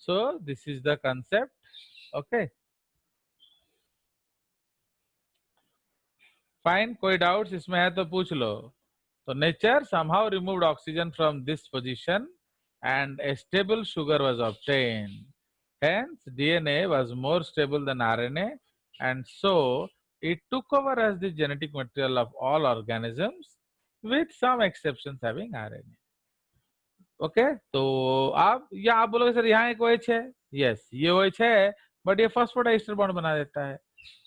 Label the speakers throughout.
Speaker 1: So this is the concept. Okay. Fine, कोई doubts इसमें है तो पूछ लो. तो nature somehow removed oxygen from this position and a stable sugar was obtained. Hence, DNA was more stable than RNA, and so it took over as the genetic material of all organisms, with some exceptions having RNA. Okay तो आप या आप बोलोगे sir यहाँ एक OH है. Yes, ये OH है, बट ये फॉस्फोडाइस्टर बॉन्ड बना देता है.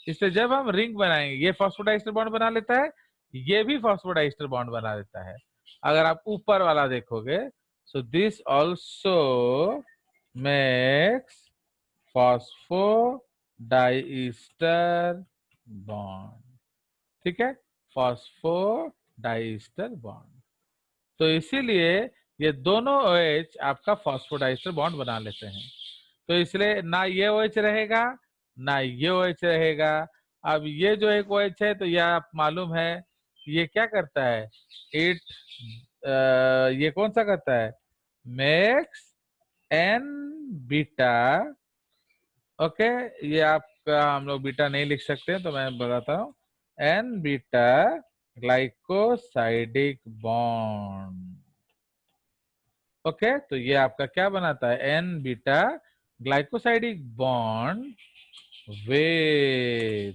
Speaker 1: इसलिए जब हम रिंग बनाएंगे, ये फॉस्फोडाइस्टर बॉन्ड बना लेता है, ये भी फॉस्फोडाइस्टर बॉन्ड बना देता है. अगर आप ऊपर वाला देखोगे, so this also makes phosphodiester bond. ठीक है, फॉस्फोडाइस्टर बॉन्ड. तो इसीलिए ये दोनों OH आपका फॉस्फोडाइस्टर बॉन्ड बना लेते हैं. तो इसलिए ना ये OH रहेगा ना ये OH रहेगा. अब ये जो एक OH है, तो यह आप मालूम है ये क्या करता है, इट ये कौन सा करता है, मेक्स N बीटा. ओके, ये आपका हम लोग बीटा नहीं लिख सकते, तो मैं बताता हूँ, N beta glycosidic bond. Okay, तो ये आपका क्या बनाता है, N beta glycosidic bond with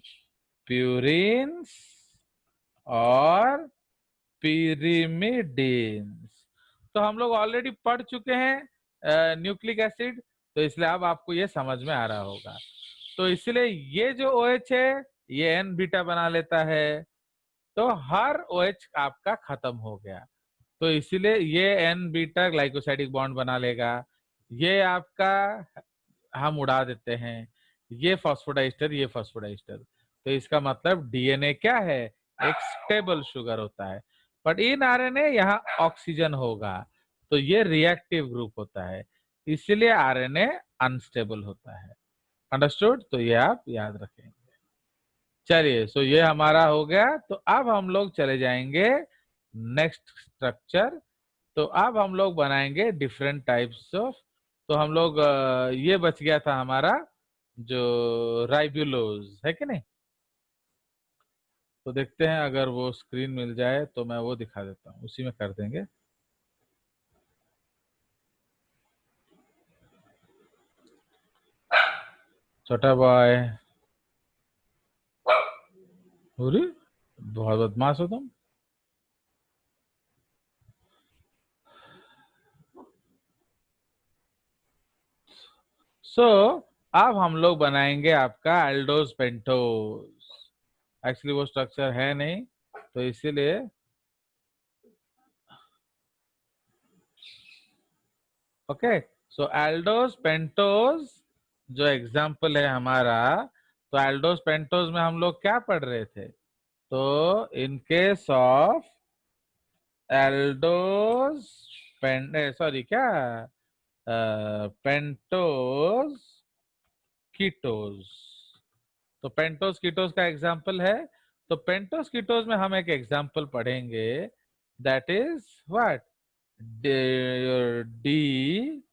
Speaker 1: purines और pyrimidines. तो हम लोग ऑलरेडी पढ़ चुके हैं न्यूक्लिक एसिड, तो इसलिए अब आपको ये समझ में आ रहा होगा. तो इसलिए ये जो OH है ये N बीटा बना लेता है, तो हर OH आपका खत्म हो गया. तो इसीलिए ये N बीटा ग्लाइकोसाइडिक बॉन्ड बना लेगा. ये आपका हम उड़ा देते हैं, ये फॉस्फोडाइस्टर ये फॉस्फोडाइस्टर. तो इसका मतलब DNA क्या है, एक स्टेबल शुगर होता है. बट इन RNA यहाँ ऑक्सीजन होगा, तो ये रिएक्टिव ग्रुप होता है, इसलिए RNA अनस्टेबल होता है. अंडरस्टूड? तो ये आप याद रखेंगे. चलिए, सो ये हमारा हो गया. तो अब हम लोग चले जाएंगे नेक्स्ट स्ट्रक्चर. तो अब हम लोग बनाएंगे डिफरेंट टाइप्स ऑफ. तो हम लोग ये बच गया था हमारा जो राइबुलोज है कि नहीं. तो देखते हैं, अगर वो स्क्रीन मिल जाए तो मैं वो दिखा देता हूँ, उसी में कर देंगे. छोटा बॉय, अरे बहुत बदमाश हो तुम. सो अब हम लोग बनाएंगे आपका एल्डोज पेंटोज. एक्चुअली वो स्ट्रक्चर है नहीं, तो इसीलिए ओके. सो एल्डोज पेंटोज जो एग्जाम्पल है हमारा, तो एल्डोज पेंटोज में हम लोग क्या पढ़ रहे थे, तो in case of aldose sorry क्या, पेंटोज कीटोज. तो पेंटोज कीटोज का एग्जाम्पल है. तो पेंटोज कीटोज में हम एक एग्जाम्पल पढ़ेंगे, that is what, D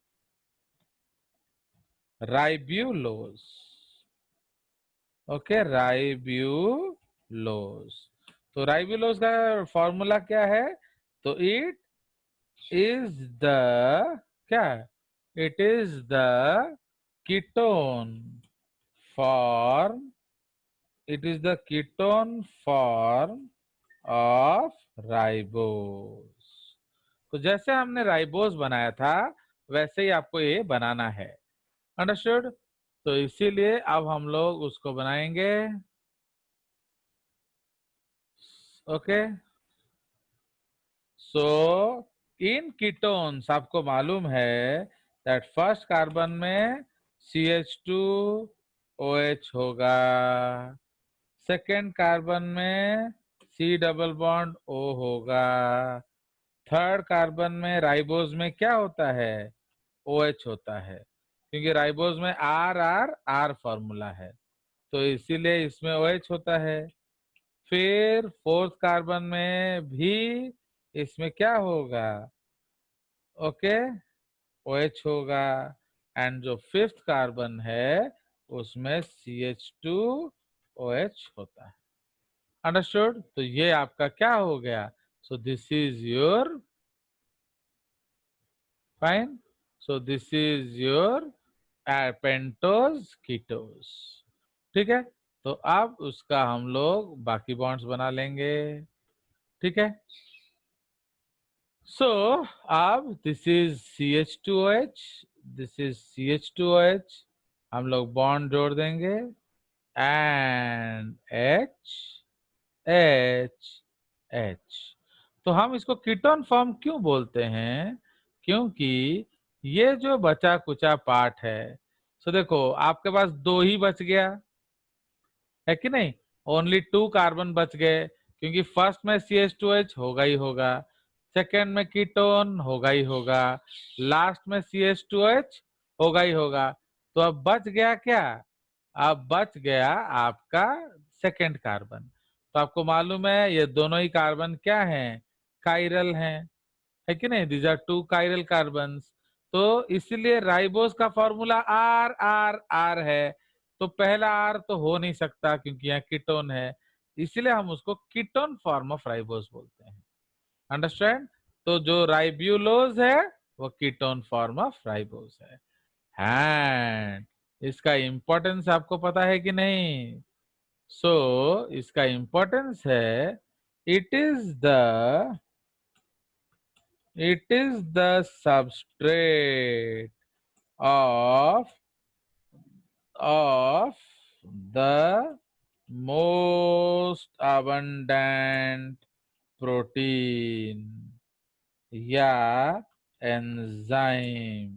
Speaker 1: ribulose. Okay, ribulose. तो राइब्यूलोज का फॉर्मूला क्या है, तो इट इज द क्या, it is the ketone form, it is the ketone form of ribose. तो जैसे हमने राइबोज बनाया था वैसे ही आपको ये बनाना है. अंडरस्टूड? तो इसीलिए अब हम लोग उसको बनाएंगे. ओके, सो इन कीटोन्स आपको मालूम है दैट फर्स्ट कार्बन में CH2OH होगा, सेकेंड कार्बन में C डबल बॉन्ड O होगा, थर्ड कार्बन में राइबोज में क्या होता है, OH होता है, क्योंकि राइबोज में R फॉर्मूला है, तो इसीलिए इसमें OH होता है. फिर फोर्थ कार्बन में भी इसमें क्या होगा, ओके, OH होगा. एंड जो 5th कार्बन है उसमें CH2OH होता है। अंडरस्टूड? तो ये आपका क्या हो गया? सो this is your fine, so this is your pentose कीटोज। ठीक है, तो अब उसका हम लोग बाकी बॉन्ड्स बना लेंगे। ठीक है, सो अब this is CH2OH, this is CH2OH, हम लोग बॉन्ड जोड़ देंगे एंड H तो हम इसको कीटोन फॉर्म क्यों बोलते हैं? क्योंकि ये जो बचा कुचा पार्ट है, सो देखो आपके पास 2 ही बच गया है कि नहीं, ओनली 2 कार्बन बच गए, क्योंकि फर्स्ट में CH2H होगा ही होगा, सेकेंड में कीटोन होगा ही होगा, लास्ट में CH2H होगा ही होगा। तो अब बच गया क्या? अब बच गया आपका सेकेंड कार्बन। तो आपको मालूम है ये दोनों ही कार्बन क्या हैं? कायरल हैं, है कि नहीं? These are 2 chiral carbons. तो इसलिए राइबोस का फॉर्मूला आर आर आर है। तो पहला आर तो हो नहीं सकता क्योंकि यहाँ कीटोन है, इसलिए हम उसको कीटोन फॉर्म ऑफ राइबोस बोलते हैं। अंडरस्टैंड? तो जो राइब्यूलोज है वो कीटोन फॉर्म ऑफ राइबोस है। हाँ, इसका इंपॉर्टेंस आपको पता है कि नहीं? इसका इंपॉर्टेंस है, it is the substrate of the most abundant protein या enzyme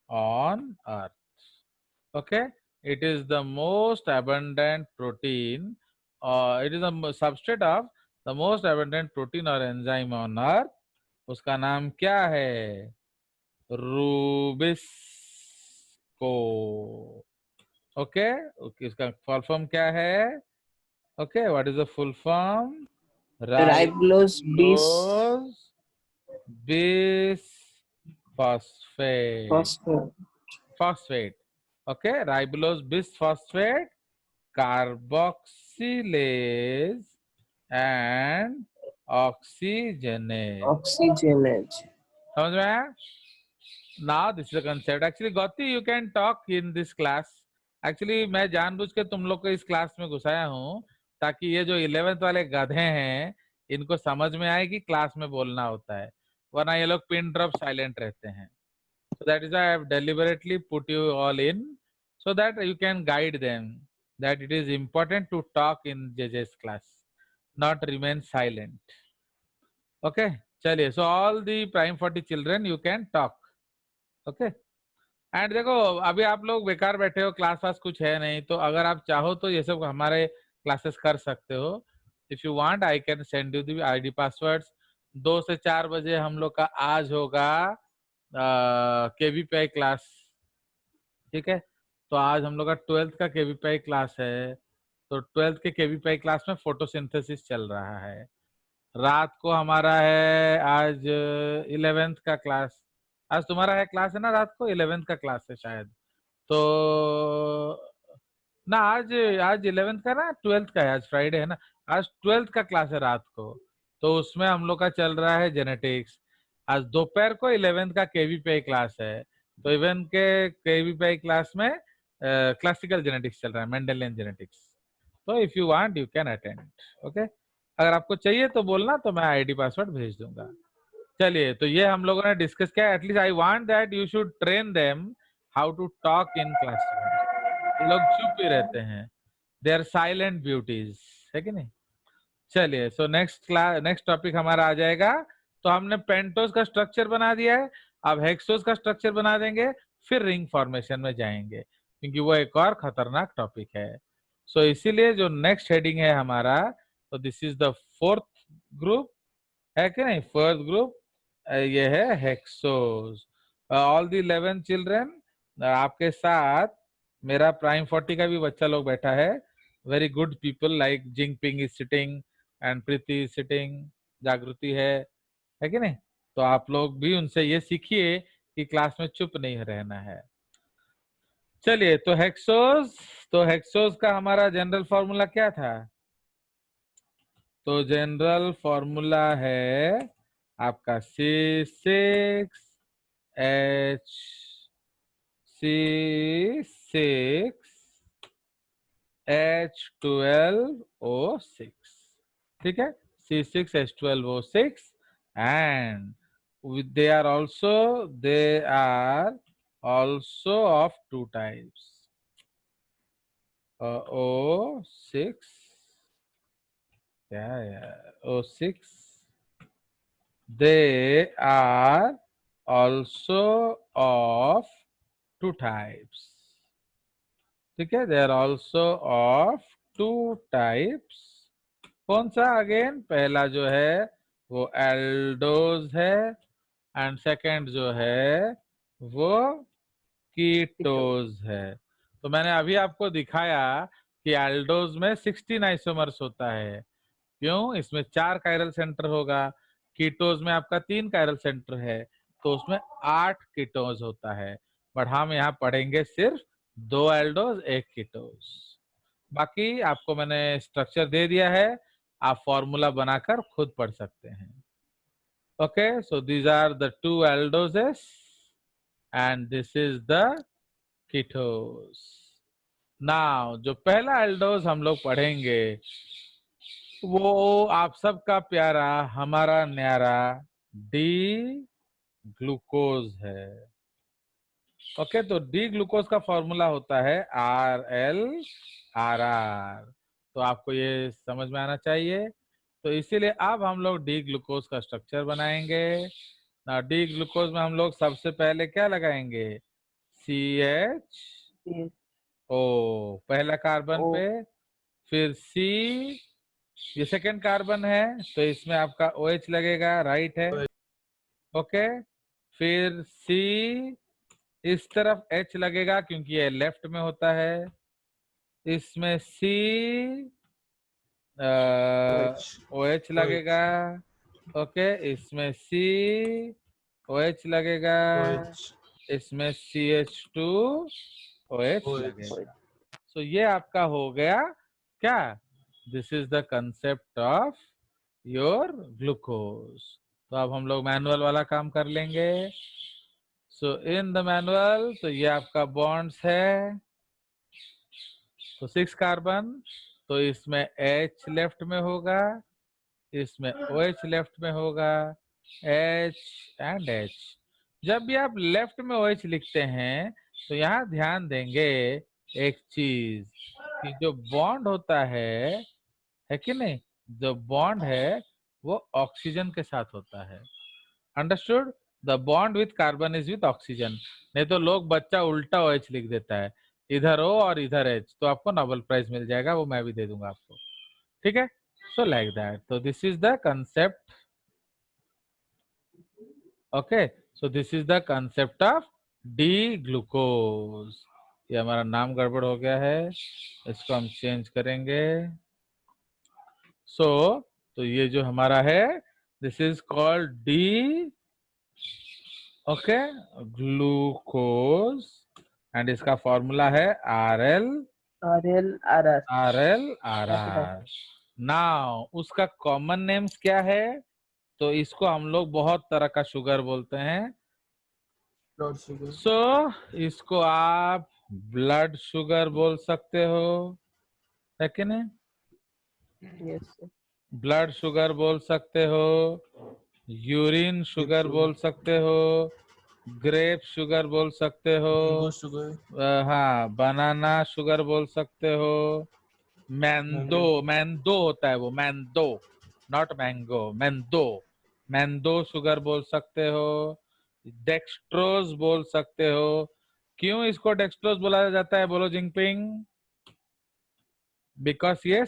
Speaker 1: on earth. Okay, it is the most abundant protein, it is the substrate of the most abundant protein or enzyme on earth. उसका नाम क्या है? Rubisco. Okay, इसका full form क्या है? Okay, what is the full form?
Speaker 2: Ribulose bis
Speaker 1: bisphosphate. Phosphate, okay, ribulose bisphosphate carboxylase and oxygenase. समझ में आया? Now this is a concept. Actually, Gauti, you can talk in this class. Actually, मैं जानबूझ के तुम लोग को इस क्लास में घुसाया हूँ ताकि ये जो 11th वाले गधे हैं इनको समझ में आए कि क्लास में बोलना होता है, वरना ये लोग पिन ड्रॉप साइलेंट रहते हैं. So that is why I have deliberately put you all in so that you can guide them that it is important to talk in JJ's class, not remain silent. Okay, चलिए. So all the prime 40 children you can talk. Okay. And देखो अभी आप लोग बेकार बैठे हो, class वास कुछ है नहीं, तो अगर आप चाहो तो ये सब हमारे क्लासेस कर सकते हो. If you want I can send you the ID passwords. 2 से 4 बजे हम लोग का आज होगा केवीपीआई क्लास. ठीक है, तो आज हम लोग का 12th का केवीपीआई क्लास है. तो 12th के केवीपीआई क्लास में फोटोसिंथेसिस चल रहा है. रात को हमारा है आज 11th का क्लास. आज तुम्हारा है क्लास है ना, रात को 11th का क्लास है शायद. तो ना आज 11th का ना 12th का है, आज फ्राइडे है ना. आज 12th का क्लास है रात को, तो उसमें हम लोग का चल रहा है जेनेटिक्स. आज दोपहर को 11th का केवीपीआई क्लास है. तो इवेंट के केवीपीआई क्लास में क्लासिकल जेनेटिक्स चल रहा है, मेंडेलियन जेनेटिक्स. तो if you want you can attend. Okay, अगर आपको चाहिए तो बोलना, तो मैं आईडी पासवर्ड भेज दूंगा. चलिए, तो ये हम लोगों ने डिस्कस किया. At least I want that you should train them how to talk in classroom. ये लोग चुप ही रहते हैं, दे आर साइलेंट ब्यूटीज, है कि नहीं? चलिए, सो नेक्स्ट टॉपिक हमारा आ जाएगा. तो हमने पेंटोज का स्ट्रक्चर बना दिया है, अब हेक्सोज का स्ट्रक्चर बना देंगे, फिर रिंग फॉर्मेशन में जाएंगे, क्योंकि वो एक और खतरनाक टॉपिक है. सो इसीलिए जो नेक्स्ट हेडिंग है हमारा, तो this is the 4th group, है कि नहीं? 4th ग्रुप ये है हेक्सोज. ऑल द 11 चिल्ड्रन, आपके साथ मेरा प्राइम 40 का भी बच्चा लोग बैठा है. Very good people like Jinping is sitting and Preeti is sitting, जागृति है कि नहीं? तो आप लोग भी उनसे ये सीखिए कि क्लास में चुप नहीं रहना है. चलिए, तो हेक्सोज का हमारा जनरल फॉर्मूला क्या था? तो जनरल फॉर्मूला है आपका C6H12O6, ठीक है, C6H12O6, and they are also of two types, O6, O6, they are also of two types, ठीक है, they are also of two types. कौन सा? अगेन पहला जो है वो एल्डोज है, एंड सेकंड जो है वो कीटोज है. तो मैंने अभी आपको दिखाया कि एल्डोज में 16 आइसोमर्स होता है. क्यों? इसमें 4 कायरल सेंटर होगा. कीटोज में आपका 3 कायरल सेंटर है, तो उसमें 8 कीटोज होता है. बट हम यहाँ पढ़ेंगे सिर्फ 2 एल्डोज 1 कीटोज. बाकी आपको मैंने स्ट्रक्चर दे दिया है, आप फॉर्मूला बनाकर खुद पढ़ सकते हैं. Okay, so these are the 2 aldoses and this is the ketose. Now जो पहला एल्डोज हम लोग पढ़ेंगे वो आप सबका प्यारा, हमारा न्यारा डी ग्लूकोज है. ओके, तो डी ग्लूकोज का फॉर्मूला होता है RlRr. तो आपको ये समझ में आना चाहिए. तो इसीलिए अब हम लोग डी ग्लूकोज का स्ट्रक्चर बनाएंगे. ना, डी ग्लूकोज में हम लोग सबसे पहले क्या लगाएंगे? CH O पहला कार्बन
Speaker 2: O.
Speaker 1: पे, फिर C, ये सेकेंड कार्बन है तो इसमें आपका OH लगेगा, राइट है. ओके, फिर C, इस तरफ H लगेगा क्योंकि ये लेफ्ट में होता है. इसमें C OH लगेगा. ओके, इसमें C OH लगेगा. इसमें CH2OH लगेगा. सो ये आपका हो गया क्या? This is the concept of your glucose. तो अब हम लोग मैनुअल वाला काम कर लेंगे. सो इन द मैनुअल, तो ये आपका बॉन्ड्स है. तो 6 कार्बन, तो इसमें H लेफ्ट में होगा, इसमें OH लेफ्ट में होगा, H एंड H. जब भी आप लेफ्ट में OH लिखते हैं तो यहाँ ध्यान देंगे एक चीज कि जो बॉन्ड होता है कि नहीं, जो बॉन्ड है वो ऑक्सीजन के साथ होता है. Understood? The bond with carbon is with oxygen. नहीं तो लोग बच्चा उल्टा OH लिख देता है, इधर O और इधर H, तो आपको नोबेल प्राइज मिल जाएगा, वो मैं भी दे दूंगा आपको. ठीक है, सो लाइक दैट. तो this is the concept. Okay, so this is the concept of D glucose. ये हमारा नाम गड़बड़ हो गया है, इसको हम चेंज करेंगे. सो तो ये जो हमारा है, this is called D, okay, glucose, and इसका फॉर्मूला है
Speaker 2: RlRr.
Speaker 1: RlRr. नाउ उसका कॉमन नेम्स क्या है? तो इसको हम लोग बहुत तरह का शुगर बोलते हैं. सो इसको आप ब्लड शुगर बोल सकते हो, है कि नहीं?
Speaker 2: Yes, sir.
Speaker 1: ब्लड शुगर बोल सकते हो, यूरिन शुगर बोल सकते हो, ग्रेप शुगर बोल सकते हो, हाँ, बनाना शुगर बोल सकते हो, मैंदो होता है वो, मैंदो, नॉट मैंगो, मैंदो शुगर बोल सकते हो, डेक्स्ट्रोज बोल सकते हो. क्यों इसको डेक्स्ट्रोज बोला जाता है? बोलो जिंगपिंग. बिकॉज ये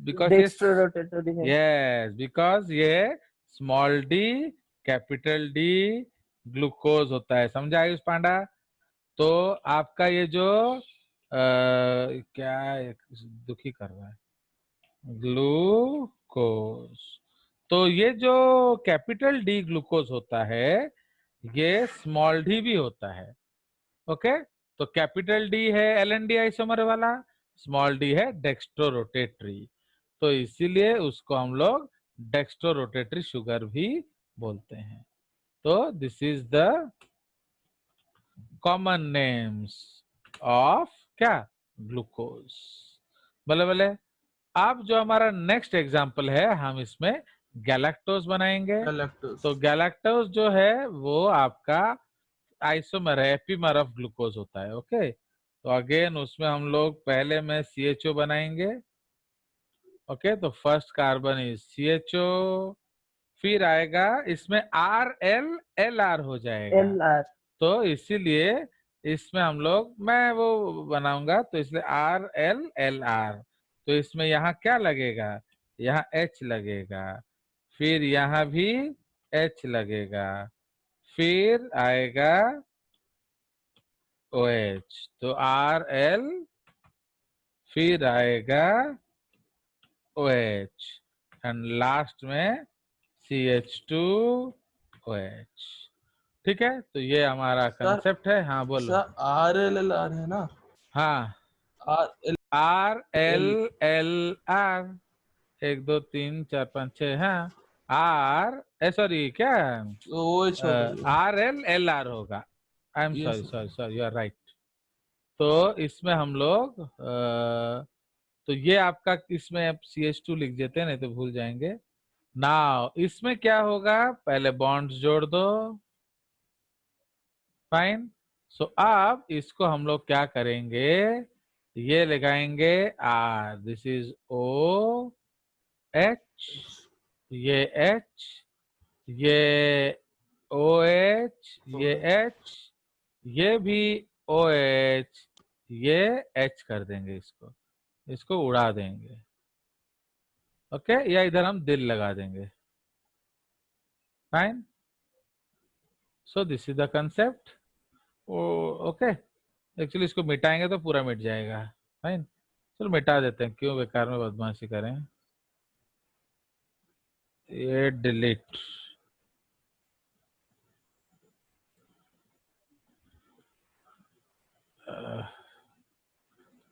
Speaker 2: Dextrorotatory है.
Speaker 1: यस, बिकॉज ये small D capital D glucose होता है. समझा आयुष पांडा? तो आपका ये जो क्या दुखी कर रहा है, ग्लूकोज, तो ये जो कैपिटल डी ग्लूकोज होता है ये स्मॉल डी भी होता है. ओके, तो कैपिटल डी है LND आइसोमर वाला, स्मॉल डी है डेक्स्ट्रो रोटेटरी, तो इसीलिए उसको हम लोग डेक्स्ट्रो रोटेटरी शुगर भी बोलते हैं। तो this is the common names of क्या, ग्लूकोज। बोले बोले। अब जो हमारा नेक्स्ट एग्जाम्पल है, हम इसमें गैलेक्टोज बनाएंगे।
Speaker 2: गैलेक्टोज।
Speaker 1: तो गैलेक्टोज जो है वो आपका आइसोमर है, एपीमर ऑफ ग्लूकोज होता है। ओके, तो अगेन उसमें हम लोग पहले में CHO बनाएंगे। ओके, तो फर्स्ट कार्बन इज CHO, फिर आएगा इसमें RLLR हो जाएगा।
Speaker 2: LR।
Speaker 1: तो इसीलिए इसमें हम लोग, मैं वो बनाऊंगा तो इसलिए RLLR, तो इसमें यहाँ क्या लगेगा, यहाँ H लगेगा, फिर यहाँ भी H लगेगा, फिर आएगा OH, तो RL, फिर आएगा OH, एंड लास्ट में CH2OH। ठीक है, तो ये हमारा कंसेप्ट है। हाँ बोलो।
Speaker 2: सर RLLR है ना?
Speaker 1: हाँ,
Speaker 2: RL
Speaker 1: RLLR, 1 2 3 4 5 6, हाँ सॉरी क्या,
Speaker 2: OH होगा ये।
Speaker 1: RLLR होगा। I am
Speaker 2: Yes,
Speaker 1: sorry
Speaker 2: sir.
Speaker 1: Sorry sorry, you are right. तो इसमें हम लोग तो ये आपका, इसमें आप CH2 लिख देते हैं, नहीं तो भूल जाएंगे। नाउ इसमें क्या होगा, पहले बॉन्ड्स जोड़ दो। फाइन। सो अब इसको हम लोग क्या करेंगे, ये लगाएंगे R, दिस इज OH, ये H, ये OH, ये H, ये भी OH, ये H कर देंगे, इसको इसको उड़ा देंगे। ओके, या इधर हम दिल लगा देंगे। Fine. So this is the concept. Okay, actually इसको मिटाएंगे तो पूरा मिट जाएगा। फाइन, चलो मिटा देते हैं, क्यों बेकार में बदमाशी करें। ये डिलीट,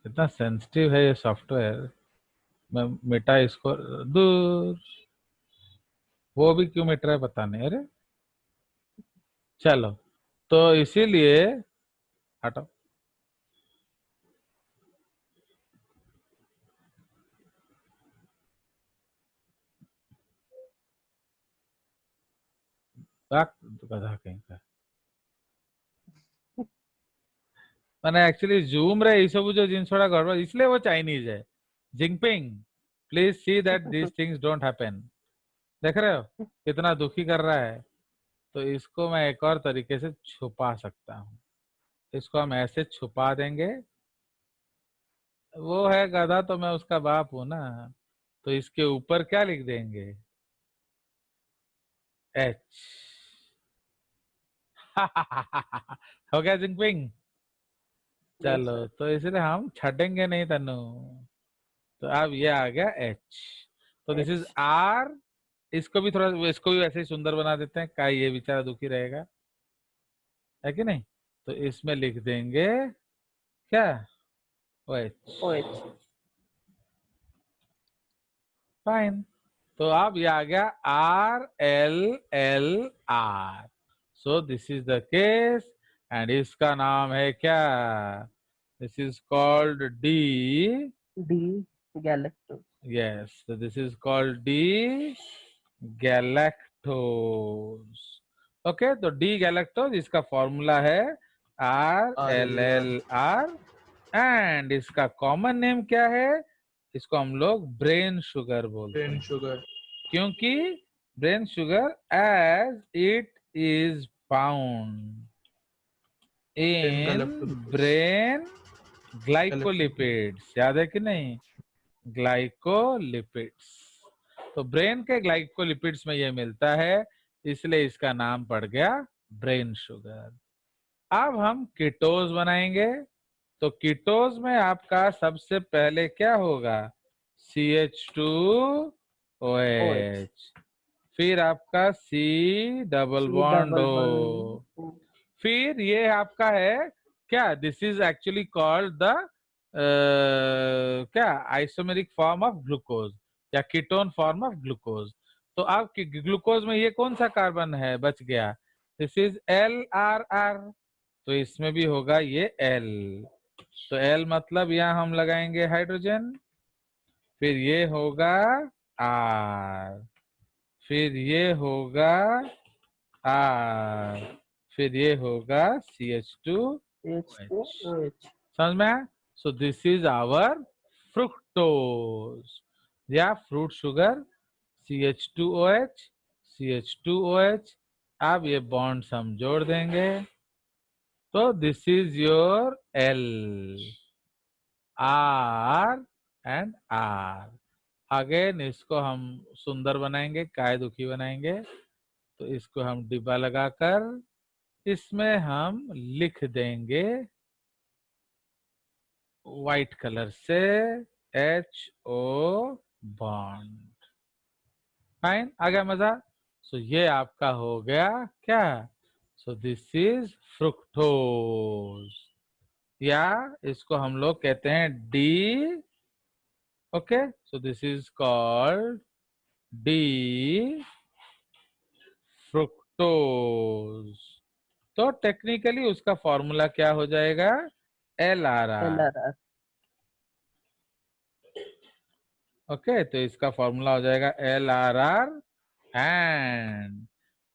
Speaker 1: इतना सेंसिटिव है ये सॉफ्टवेयर, मैं मिटा इसको दूर, वो भी क्यों मिट रहा है पता नहीं। अरे चलो, तो इसीलिए हटाओ। गधा कहीं का, मैंने एक्चुअली जूम रे ये सब जो जिन थोड़ा गड़बड़, इसलिए वो चाइनीज है। Jinping, please see that these things don't happen. देख रहे हो कितना दुखी कर रहा है। तो इसको मैं एक और तरीके से छुपा सकता हूँ, इसको हम ऐसे छुपा देंगे। वो है गधा तो मैं उसका बाप हूं ना, तो इसके ऊपर क्या लिख देंगे, H। हो गया जिंगपिंग।
Speaker 2: Yes,
Speaker 1: चलो,
Speaker 2: sir.
Speaker 1: तो इसलिए हम छटेंगे नहीं तनु। तो अब ये आ गया H, तो दिस इज
Speaker 2: H।
Speaker 1: R। इसको भी थोड़ा, इसको भी वैसे ही सुंदर बना देते हैं, का ये बेचारा दुखी रहेगा, है कि नहीं। तो इसमें लिख देंगे क्या, OH।
Speaker 2: OH।
Speaker 1: फाइन। तो अब ये आ गया RLLR। So this is the case, and इसका नाम है क्या, this is called D।
Speaker 2: D galactose।
Speaker 1: Yes, so this is called D galactose। Okay, तो D galactose इसका फॉर्मूला है RLLR, एंड इसका कॉमन नेम क्या है, इसको हम लोग ब्रेन शुगर बोलते
Speaker 2: Brain
Speaker 1: हैं,
Speaker 2: sugar।
Speaker 1: क्योंकि brain sugar as it is found
Speaker 2: Brain
Speaker 1: in
Speaker 2: galactose।
Speaker 1: Brain
Speaker 2: Galactose।
Speaker 1: Glycolipids, याद है कि नहीं, ग्लाइकोलिपिड्स। तो ब्रेन के ग्लाइकोलिपिड्स में ये मिलता है, इसलिए इसका नाम पड़ गया ब्रेन शुगर। अब हम कीटोज बनाएंगे। तो कीटोज में आपका सबसे पहले क्या होगा, CH2OH,
Speaker 2: OH।
Speaker 1: फिर आपका C double
Speaker 2: C
Speaker 1: bond
Speaker 2: double
Speaker 1: O,
Speaker 2: bond।
Speaker 1: फिर ये आपका है क्या this is actually called the क्या आइसोमेरिक फॉर्म ऑफ ग्लूकोज या कीटोन फॉर्म ऑफ ग्लूकोज। तो अब ग्लूकोज में ये कौन सा कार्बन है बच गया, दिस इज LRR, तो इसमें भी होगा ये L। तो L मतलब यहाँ हम लगाएंगे हाइड्रोजन, फिर ये होगा R, फिर ये होगा R, फिर ये होगा CH2OH।
Speaker 2: H2OH।
Speaker 1: समझ में आया? So this is our fructose या फ्रूट शुगर, CH2OH, CH2OH। अब ये बॉन्ड्स हम जोड़ देंगे, तो this is your L, R and R। Again इसको हम सुंदर बनाएंगे, काय दुखी बनाएंगे। तो इसको हम डिब्बा लगाकर इसमें हम लिख देंगे व्हाइट कलर से HO बॉन्ड। फाइन, आ गया मजा। सो ये आपका हो गया क्या, सो दिस इज फ्रुक्टोज, या इसको हम लोग कहते हैं D. Okay, so this is called D fructose. तो टेक्निकली उसका फॉर्मूला क्या हो जाएगा, LRR।
Speaker 2: LRR।
Speaker 1: ओके, तो इसका फॉर्मूला हो जाएगा LRR, एंड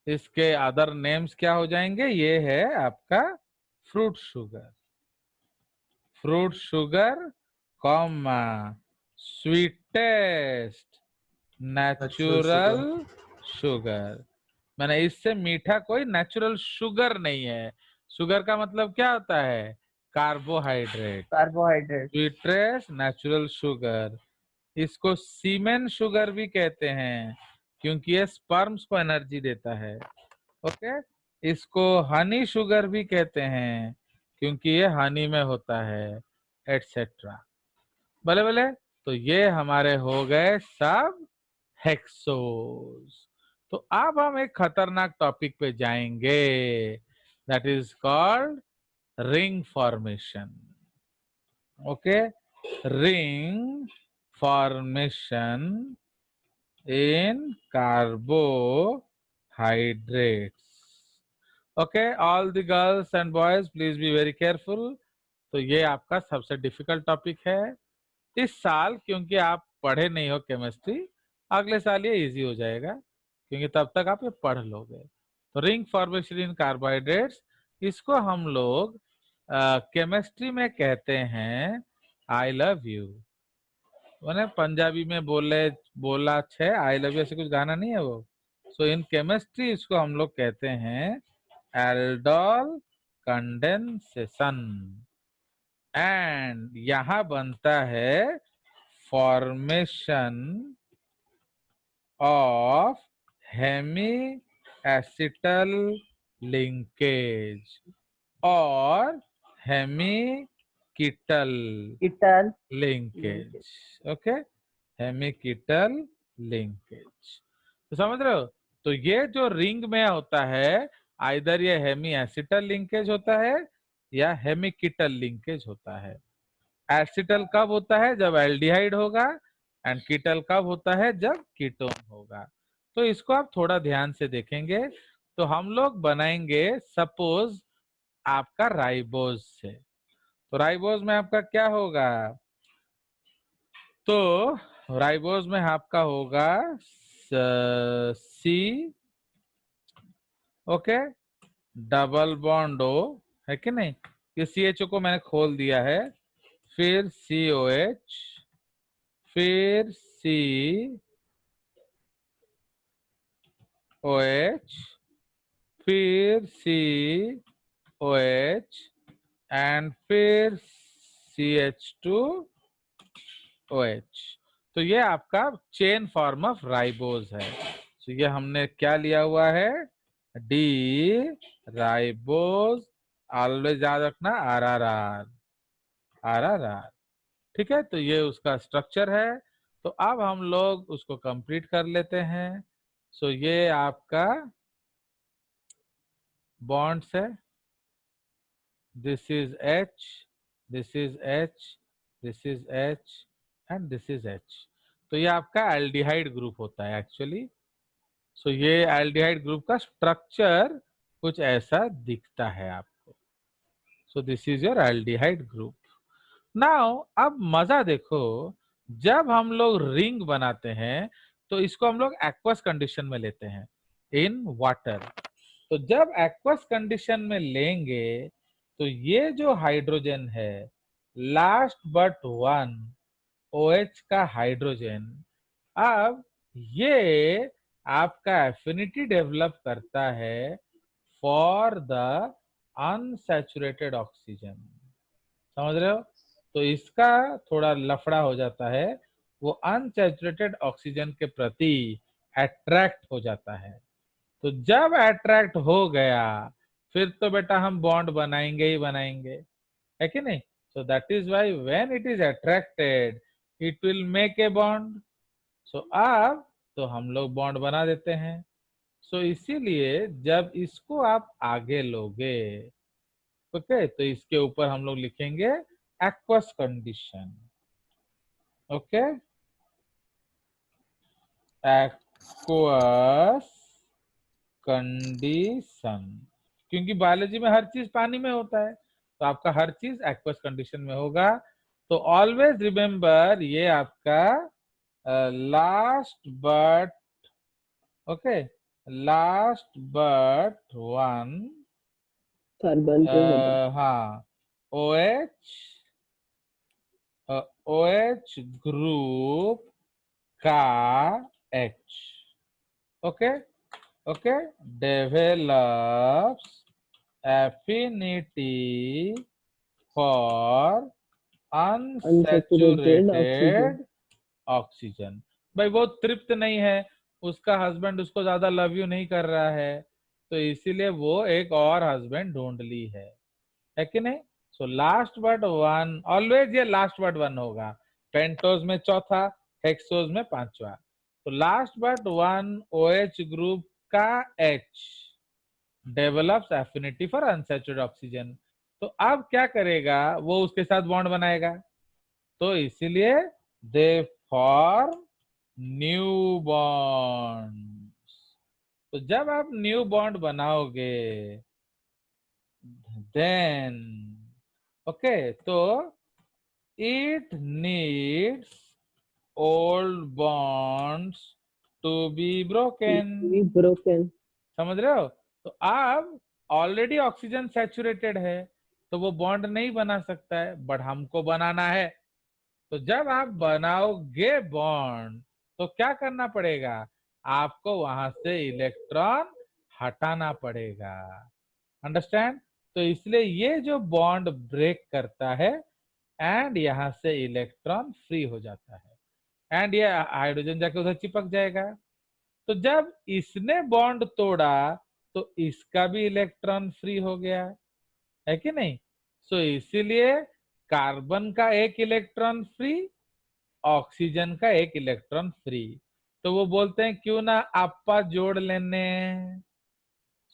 Speaker 1: इसके अदर नेम्स क्या हो जाएंगे, ये है आपका fruit sugar, fruit sugar comma sweetest natural sugar. मैंने इससे मीठा कोई नेचुरल शुगर नहीं है। शुगर का मतलब क्या होता है, carbohydrate.
Speaker 2: Carbohydrate.
Speaker 1: Sweetest natural sugar, इसको सीमेन शुगर भी कहते हैं क्योंकि ये स्पर्म्स को एनर्जी देता है। ओके, इसको हनी शुगर भी कहते हैं क्योंकि ये हनी में होता है, एटसेट्रा। भले भले, तो ये हमारे हो गए सब हेक्सोस। तो अब हम एक खतरनाक टॉपिक पे जाएंगे, that is called ring formation. Okay, ring formation in carbohydrates. Okay, all the girls and boys please be very careful। तो ये आपका सबसे डिफिकल्ट टॉपिक है इस साल, क्योंकि आप पढ़े नहीं हो केमिस्ट्री। अगले साल ये इजी हो जाएगा क्योंकि तब तक आप ये पढ़ लोगे। तो रिंग फॉर्मेशन इन कार्बोहाइड्रेट्स, इसको हम लोग केमिस्ट्री में कहते हैं आई लव यू। मैंने पंजाबी में बोला छे आई लव यू, ऐसे कुछ गाना नहीं है वो। सो इन केमिस्ट्री इसको हम लोग कहते हैं एल्डोल कंडेंसेशन, एंड यहां बनता है formation of hemi acetal linkage और hemi ketal
Speaker 2: ketal
Speaker 1: linkage. Okay, hemiketal linkage, तो समझ रहे हो। तो ये जो रिंग में होता है, आइदर ये हेमी एसिटल लिंकेज होता है या हेमिकीटल लिंकेज होता है। एसिटल कब होता है, जब एल्डिहाइड होगा, एंड कीटल कब होता है, जब कीटोन होगा। तो इसको आप थोड़ा ध्यान से देखेंगे। तो हम लोग बनाएंगे सपोज आपका राइबोज से, तो राइबोज में आपका क्या होगा, तो राइबोज में आपका होगा सी, ओके, डबल बॉन्ड ओ, है कि नहीं। ये CHO को मैंने खोल दिया है, फिर COH, फिर COH, फिर COH, एंड फिर CH2OH। तो ये आपका चेन फॉर्म ऑफ राइबोज है। तो ये हमने क्या लिया हुआ है, डी राइबोज, ऑलवेज याद रखना RRR। ठीक है, तो ये उसका स्ट्रक्चर है। तो अब हम लोग उसको कंप्लीट कर लेते हैं। सो ये आपका बॉन्ड्स है, this is H, this is H, this is H and this is H. तो ये आपका एल्डिहाइड ग्रुप होता है एक्चुअली. सो ये एल्डिहाइड ग्रुप का स्ट्रक्चर कुछ ऐसा दिखता है आपको. सो this is your aldehyde group. Now अब मजा देखो, जब हम लोग रिंग बनाते हैं तो इसको हम लोग एक्वस कंडीशन में लेते हैं इन वाटर. तो जब एक्वस कंडीशन में लेंगे तो ये जो हाइड्रोजन है, लास्ट बट वन OH का हाइड्रोजन, अब ये आपका एफिनिटी डेवलप करता है फॉर द अनसैचुरेटेड ऑक्सीजन. समझ रहे हो? तो इसका थोड़ा लफड़ा हो जाता है, वो अनसैचुरेटेड ऑक्सीजन के प्रति अट्रैक्ट हो जाता है. तो जब अट्रैक्ट हो गया फिर तो बेटा हम बॉन्ड बनाएंगे ही बनाएंगे, है कि नहीं? So that is why when it is attracted it will make a bond. So अब तो हम लोग बॉन्ड बना देते हैं. सो इसीलिए जब इसको आप आगे लोगे, ओके, तो इसके ऊपर हम लोग लिखेंगे aqueous condition. Okay, aqueous condition, क्योंकि बायोलॉजी में हर चीज पानी में होता है तो आपका हर चीज एक्वस कंडीशन में होगा. तो ऑलवेज रिमेम्बर ये आपका last but, okay, last but one,
Speaker 2: carbon पे होगा.
Speaker 1: हाँ, OH, OH ग्रुप का H, okay, okay, develops affinity for
Speaker 2: unsaturated oxygen.
Speaker 1: unsaturated oxygen. भाई वो तृप्त नहीं है, उसका हस्बैंड उसको ज्यादा लव यू नहीं कर रहा है, तो इसीलिए वो एक और हस्बैंड ढूंढ ली है कि नहीं? So last but one, always ये लास्ट बट वन होगा. पेंटोज में चौथा, हेक्सोज में पांचवा. तो last but one OH group का H develops affinity for unsaturated oxygen. तो अब क्या करेगा, वो उसके साथ बॉन्ड बनाएगा. तो इसीलिए दे फॉर्म न्यू बॉन्ड. तो जब आप न्यू बॉन्ड बनाओगे देन, ओके, तो it needs old bonds to be broken.
Speaker 2: Broken.
Speaker 1: समझ रहे हो? तो अब ऑलरेडी ऑक्सीजन सैचुरेटेड है तो वो बॉन्ड नहीं बना सकता है, बट हमको बनाना है. तो जब आप बनाओगे बॉन्ड तो क्या करना पड़ेगा, आपको वहां से इलेक्ट्रॉन हटाना पड़ेगा. अंडरस्टैंड? तो इसलिए ये जो बॉन्ड ब्रेक करता है एंड यहां से इलेक्ट्रॉन फ्री हो जाता है एंड ये हाइड्रोजन जाके उधर चिपक जाएगा. तो जब इसने बॉन्ड तोड़ा तो इसका भी इलेक्ट्रॉन फ्री हो गया, है कि नहीं? सो इसीलिए कार्बन का एक इलेक्ट्रॉन फ्री, ऑक्सीजन का एक इलेक्ट्रॉन फ्री. तो वो बोलते हैं क्यों ना आपा जोड़ लेने.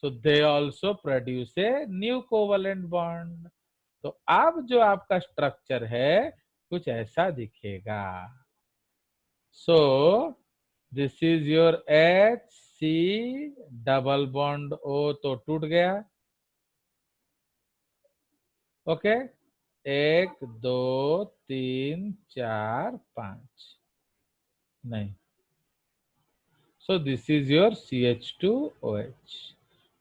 Speaker 1: So they also produce a new covalent bond. तो अब जो आपका स्ट्रक्चर है कुछ ऐसा दिखेगा. So this is your HC double bond O तो टूट गया. ओके, 1 2 3 4 5 नहीं. सो दिस इज योर CH2OH.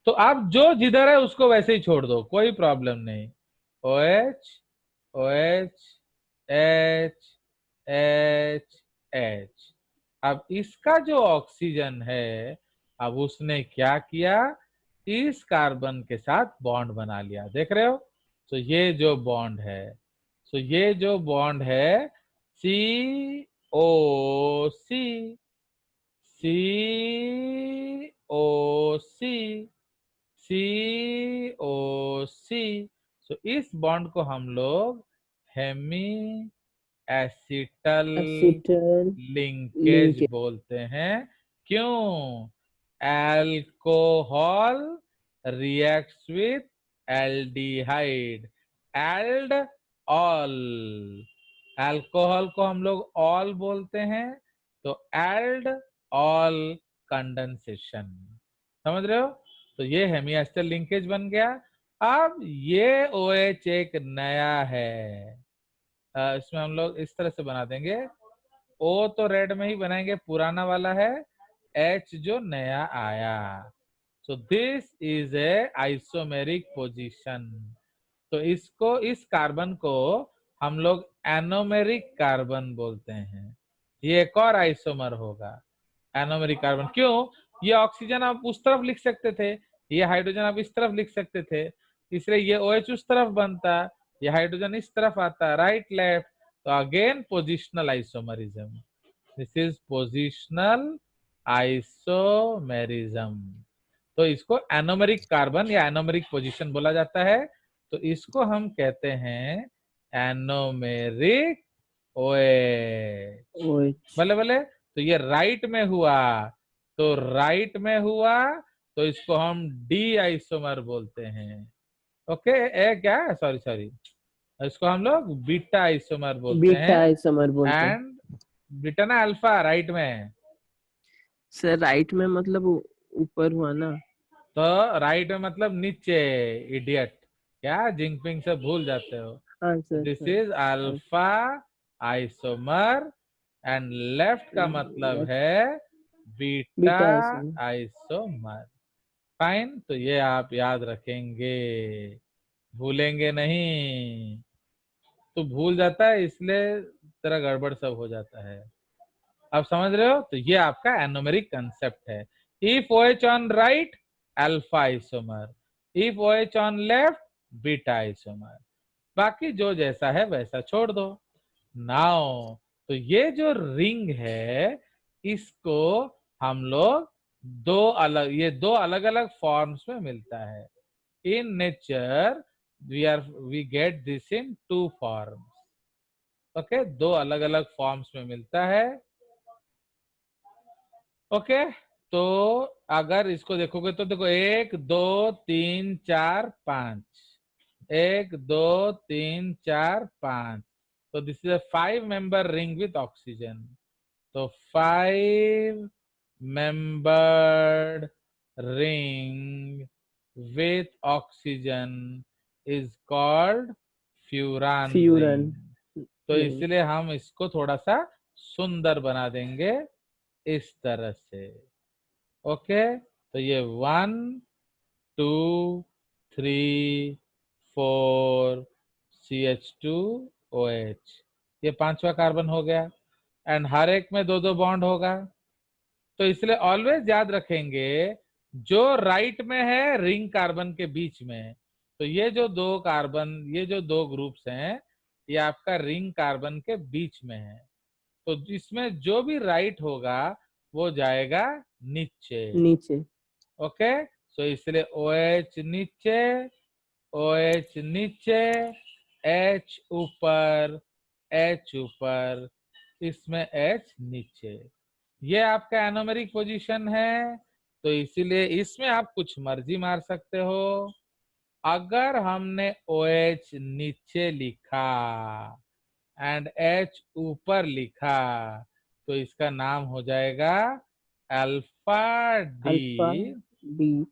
Speaker 1: तो आप जो जिधर है उसको वैसे ही छोड़ दो, कोई प्रॉब्लम नहीं. OH OH H H H. अब इसका जो ऑक्सीजन है, अब उसने क्या किया, इस कार्बन के साथ बॉन्ड बना लिया. देख रहे हो? तो ये जो बॉन्ड है, तो ये जो बॉन्ड है COC, COC, COC. तो इस बॉन्ड को हम लोग हेमी एसिटल
Speaker 2: एसिटल
Speaker 1: लिंकेज बोलते हैं. क्यों? Alcohol reacts with aldehyde, aldol, alcohol को हम लोग ऑल बोलते हैं, तो एल्ड ऑल कंडेंसेशन, समझ रहे हो। तो ये हेमिएस्टर लिंकेज बन गया। अब ये OH एक नया है, इसमें हम लोग इस तरह से बना देंगे, O तो रेड में ही बनाएंगे, पुराना वाला है, H जो नया आया। So this is a isomeric position. तो इसको, इस कार्बन को हम लोग एनोमेरिक कार्बन बोलते हैं। ये एक और आइसोमर होगा एनोमेरिक कार्बन। क्यों? ये ऑक्सीजन आप उस तरफ लिख सकते थे, ये हाइड्रोजन आप इस तरफ लिख सकते थे, इसलिए ये OH उस तरफ बनता, ये हाइड्रोजन इस तरफ आता, राइट लेफ्ट। तो again positional isomerism, this is positional isomerism. तो इसको एनोमेरिक कार्बन या एनोमेरिक पोजीशन बोला जाता है। तो इसको हम कहते हैं एनोमेरिक OH।
Speaker 2: OH
Speaker 1: भले भले, तो ये राइट में हुआ, तो राइट में हुआ, तो इसको हम डी आइसोमर बोलते हैं। ओके, ए क्या, सॉरी सॉरी, इसको हम लोग बीटा आइसोमर बोलते
Speaker 2: बीटा
Speaker 1: हैं।
Speaker 2: आइसोमर बोलते हैं।
Speaker 1: एंड बीटा ना अल्फा राइट में,
Speaker 2: सर राइट में मतलब ऊपर हुआ ना।
Speaker 1: तो राइट में मतलब नीचे, इडियट, क्या जिंगपिंग से भूल जाते हो।
Speaker 2: हाँ sir
Speaker 1: this
Speaker 2: sir.
Speaker 1: Is alpha isomer and left का मतलब है beta
Speaker 2: beta isomer.
Speaker 1: Isomer. Fine, तो ये आप याद रखेंगे, भूलेंगे नहीं। तो भूल जाता है इसलिए तेरा गड़बड़ सब हो जाता है। अब समझ रहे हो, तो ये आपका एनोमेरिक कंसेप्ट है। If OH on right alpha isomer, if OH on left beta isomer, बाकी जो जैसा है वैसा छोड़ दो। नाउ तो ये जो रिंग है, इसको हम लोग ये दो अलग अलग फॉर्म्स में मिलता है। In nature we get this in two forms. Okay, दो अलग अलग फॉर्म्स में मिलता है। ओके, तो अगर इसको देखोगे तो देखो 1 2 3 4 5, 1 2 3 4 5, तो this is a 5 member ring with oxygen. तो 5 membered ring with oxygen is called furan
Speaker 2: furan
Speaker 1: ring. तो
Speaker 2: रिंग।
Speaker 1: इसलिए हम इसको थोड़ा सा सुंदर बना देंगे इस तरह से। ओके, तो ये 1 2 3 4 CH2OH, ये पांचवा कार्बन हो गया। एंड हर एक में दो दो बॉन्ड होगा। तो इसलिए ऑलवेज याद रखेंगे, जो राइट में है रिंग कार्बन के बीच में, तो ये जो दो कार्बन, ये जो दो ग्रुप्स हैं, ये आपका रिंग कार्बन के बीच में है। तो इसमें जो भी राइट होगा वो जाएगा नीचे।
Speaker 2: नीचे।
Speaker 1: ओके, सो इसलिए OH नीचे, OH नीचे, H ऊपर, H ऊपर, इसमें H नीचे। ये आपका एनोमेरिक पोजीशन है। तो इसीलिए इसमें आप कुछ मर्जी मार सकते हो। अगर हमने OH नीचे लिखा एंड H ऊपर लिखा, तो इसका नाम हो जाएगा alpha
Speaker 2: alpha
Speaker 1: D
Speaker 2: D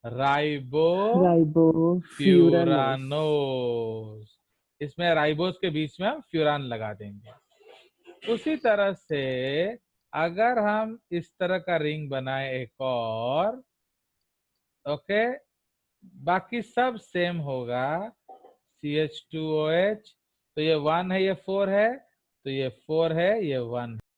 Speaker 1: ribo
Speaker 2: ribo furanose.
Speaker 1: Furanose. इसमें राइबोस के बीच में हम फ्यूरान लगा देंगे। उसी तरह से अगर हम इस तरह का रिंग बनाए एक और, ओके, बाकी सब सेम होगा। CH2OH, तो ये 1 है, ये 4 है, तो ये 4 है, ये 1